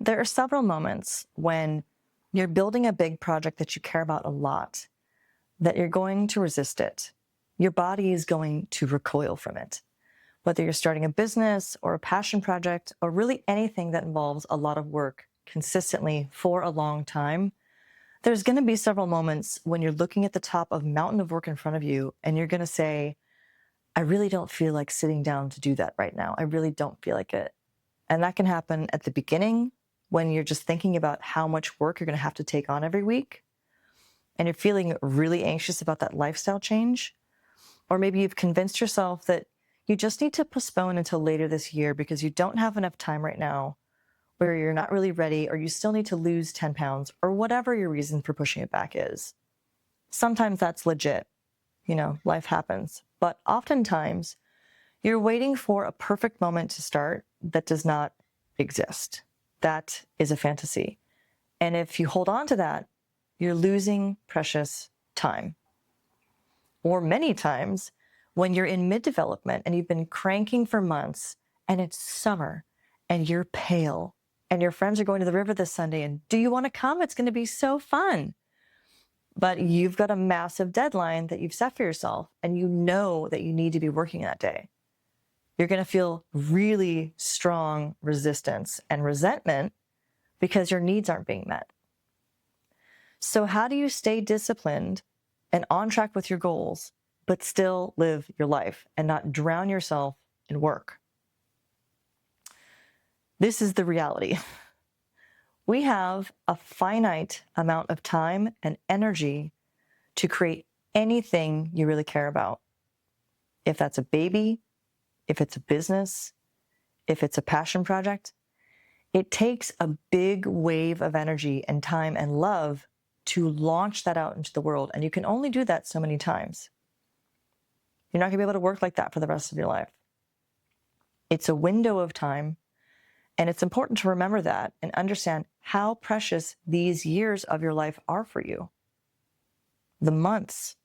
There are several moments when you're building a big project that you care about a lot, that you're going to resist it. Your body is going to recoil from it. Whether you're starting a business or a passion project or really anything that involves a lot of work consistently for a long time, there's going to be several moments when you're looking at the top of a mountain of work in front of you and you're going to say, I really don't feel like sitting down to do that right now. I really don't feel like it. And that can happen at the beginning when you're just thinking about how much work you're going to have to take on every week and you're feeling really anxious about that lifestyle change. Or maybe you've convinced yourself that you just need to postpone until later this year because you don't have enough time right now, or you're not really ready, or you still need to lose 10 pounds, or whatever your reason for pushing it back is. Sometimes that's legit. Life happens. But oftentimes, you're waiting for a perfect moment to start that does not exist. That is a fantasy. And if you hold on to that, you're losing precious time. Or many times, when you're in mid-development and you've been cranking for months and it's summer and you're pale and your friends are going to the river this Sunday and do you want to come? It's going to be so fun. But you've got a massive deadline that you've set for yourself and you know that you need to be working that day. You're going to feel really strong resistance and resentment because your needs aren't being met. So how do you stay disciplined and on track with your goals, but still live your life and not drown yourself in work? This is the reality. We have a finite amount of time and energy to create anything you really care about. If that's a baby, if it's a business, if it's a passion project, it takes a big wave of energy and time and love to launch that out into the world. And you can only do that so many times. You're not going to be able to work like that for the rest of your life. It's a window of time. And it's important to remember that and understand how precious these years of your life are for you. The months,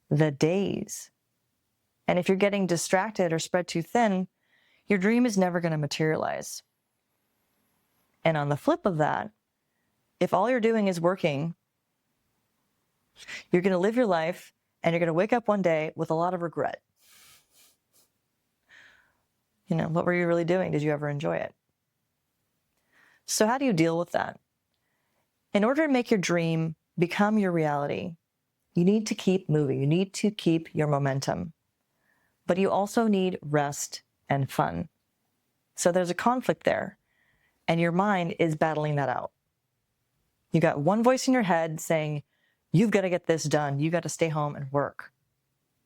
the days. And if you're getting distracted or spread too thin, your dream is never going to materialize. And on the flip of that, if all you're doing is working, you're going to live your life and you're going to wake up one day with a lot of regret. What were you really doing? Did you ever enjoy it? So how do you deal with that? In order to make your dream become your reality, you need to keep moving. You need to keep your momentum. But you also need rest and fun. So there's a conflict there, and your mind is battling that out. You got one voice in your head saying, you've got to get this done. You got to stay home and work.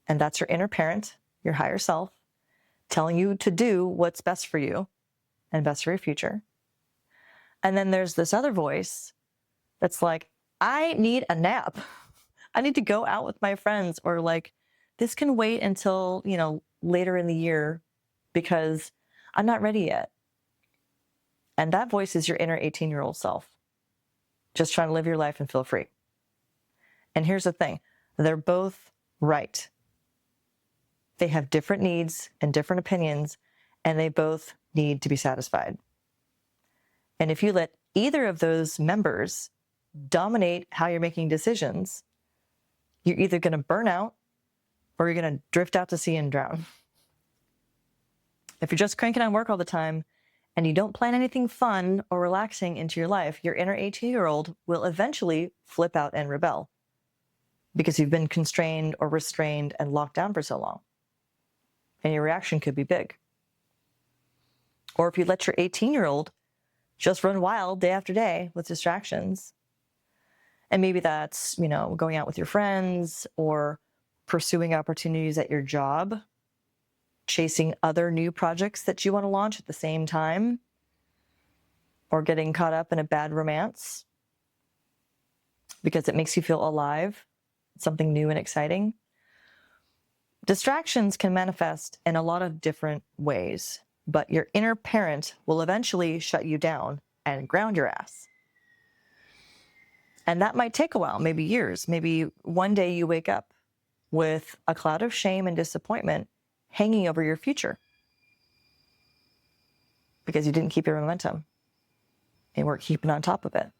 And that's your inner parent, your higher self, telling you to do what's best for you and best for your future. And then there's this other voice that's like, I need a nap. I need to go out with my friends, or like, this can wait until, later in the year because I'm not ready yet. And that voice is your inner 18-year-old self, just trying to live your life and feel free. And here's the thing, they're both right. They have different needs and different opinions, and they both need to be satisfied. And if you let either of those members dominate how you're making decisions, you're either going to burn out or you're going to drift out to sea and drown. If you're just cranking on work all the time and you don't plan anything fun or relaxing into your life, your inner 18-year-old will eventually flip out and rebel because you've been constrained or restrained and locked down for so long. And your reaction could be big. Or if you let your 18-year-old just run wild day after day with distractions, and maybe that's, going out with your friends or pursuing opportunities at your job, chasing other new projects that you want to launch at the same time, or getting caught up in a bad romance because it makes you feel alive, something new and exciting. Distractions can manifest in a lot of different ways, but your inner parent will eventually shut you down and ground your ass. And that might take a while, maybe years. Maybe one day you wake up with a cloud of shame and disappointment hanging over your future because you didn't keep your momentum. and we're keeping on top of it.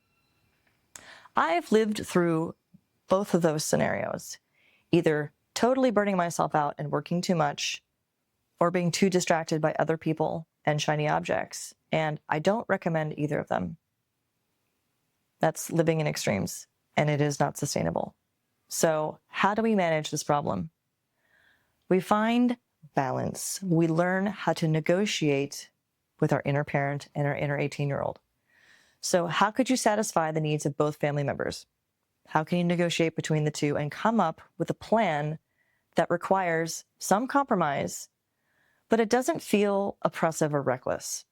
I've lived through both of those scenarios, either totally burning myself out and working too much, or being too distracted by other people and shiny objects. And I don't recommend either of them. That's living in extremes, and it is not sustainable. So how do we manage this problem? We find balance. We learn how to negotiate with our inner parent and our inner 18-year-old. So how could you satisfy the needs of both family members? How can you negotiate between the two and come up with a plan that requires some compromise, but it doesn't feel oppressive or reckless?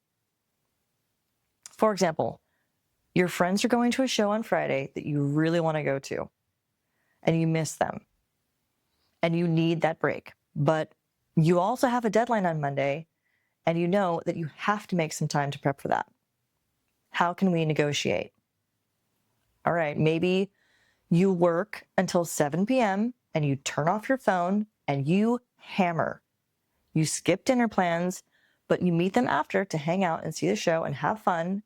For example, your friends are going to a show on Friday that you really want to go to, and you miss them, and you need that break. But you also have a deadline on Monday, and you know that you have to make some time to prep for that. How can we negotiate? All right, maybe you work until 7 p.m. and you turn off your phone and you hammer. You skip dinner plans, but you meet them after to hang out and see the show and have fun.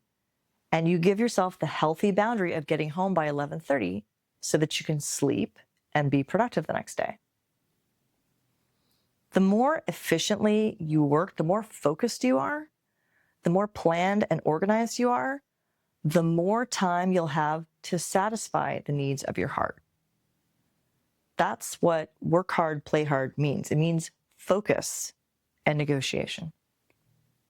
And you give yourself the healthy boundary of getting home by 11:30 so that you can sleep and be productive the next day. The more efficiently you work, the more focused you are, the more planned and organized you are, the more time you'll have to satisfy the needs of your heart. That's what work hard, play hard means. It means focus and negotiation.